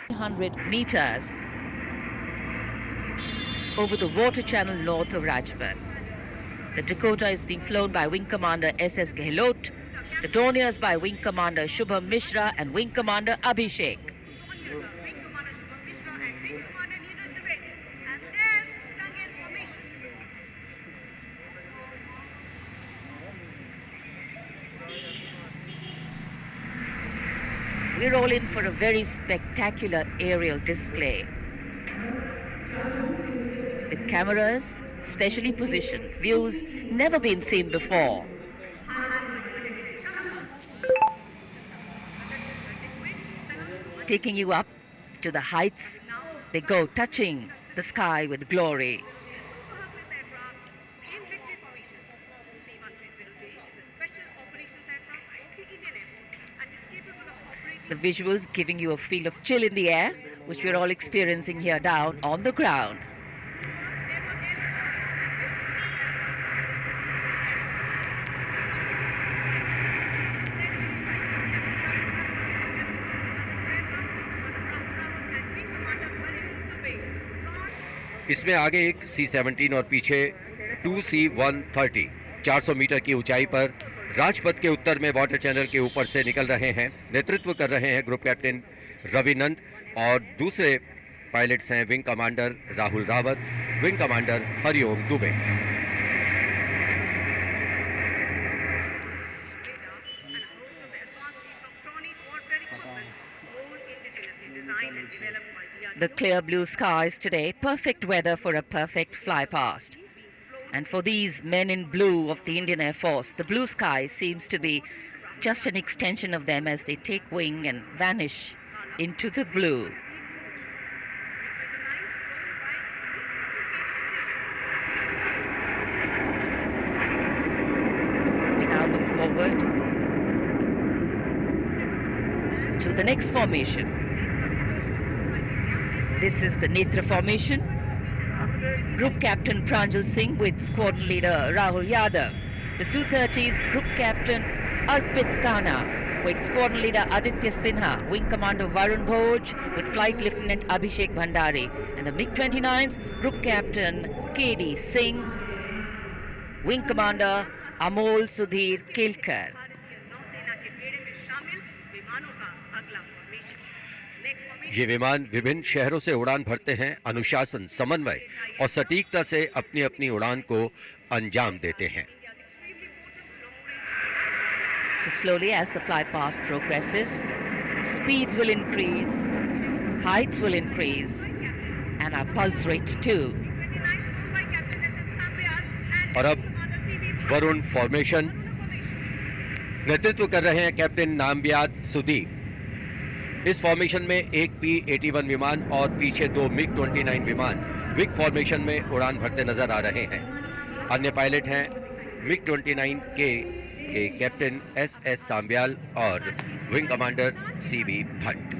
100 meters over the water channel north of Rajpath. The Dakota is being flown by Wing Commander S.S. Gehlot, the Dorniers by Wing Commander Shubham Mishra and Wing Commander Abhishek. We're all in for a very spectacular aerial display, with cameras specially positioned, views never been seen before. Taking you up to the heights, they go, touching the sky with glory. The visuals giving you a feel of chill in the air, which we're all experiencing here down on the ground. इसमें आगे एक C-17 और पीछे 2C-130 400 metre की ऊंचाई पर राजपथ के उत्तर में वाटर चैनल के ऊपर से निकल रहे हैं। नेतृत्व कर रहे हैं ग्रुप कैप्टन रविनंद और दूसरे पायलट्स हैं wing commander Rahul Rawat, wing commander Hariom Dubey. The clear blue skies today, perfect weather for a perfect fly past. And for these men in blue of the Indian Air Force, the blue sky seems to be just an extension of them as they take wing and vanish into the blue. We now look forward to the next formation. This is the Netra formation. Group Captain Pranjal Singh with Squadron Leader Rahul Yadav. The Su-30's Group Captain Arpit Khanna with Squadron Leader Aditya Sinha. Wing Commander Varun Bhoj with Flight Lieutenant Abhishek Bhandari. And the MiG-29's Group Captain K.D. Singh. Wing Commander Amol Sudhir Kelkar. ये विमान विभिन्न शहरों से उड़ान भरते हैं, अनुशासन, समन्वय और सटीकता से अपनी अपनी उड़ान को अंजाम देते हैं। So slowly as the fly past progresses, speeds will increase, heights will increase, and our pulse rate too. और अब वरुण फॉर्मेशन नेतृत्व कर रहे हैं कैप्टन नामबियाद सुदीप। इस फॉर्मेशन में एक P-81 विमान और पीछे 2 MiG-29 विमान विग फॉर्मेशन में उड़ान भरते नजर आ रहे हैं। अन्य पायलट हैं MiG-29 के कैप्टन S.S. सांब्याल और विंग कमांडर C.V. भट्ट।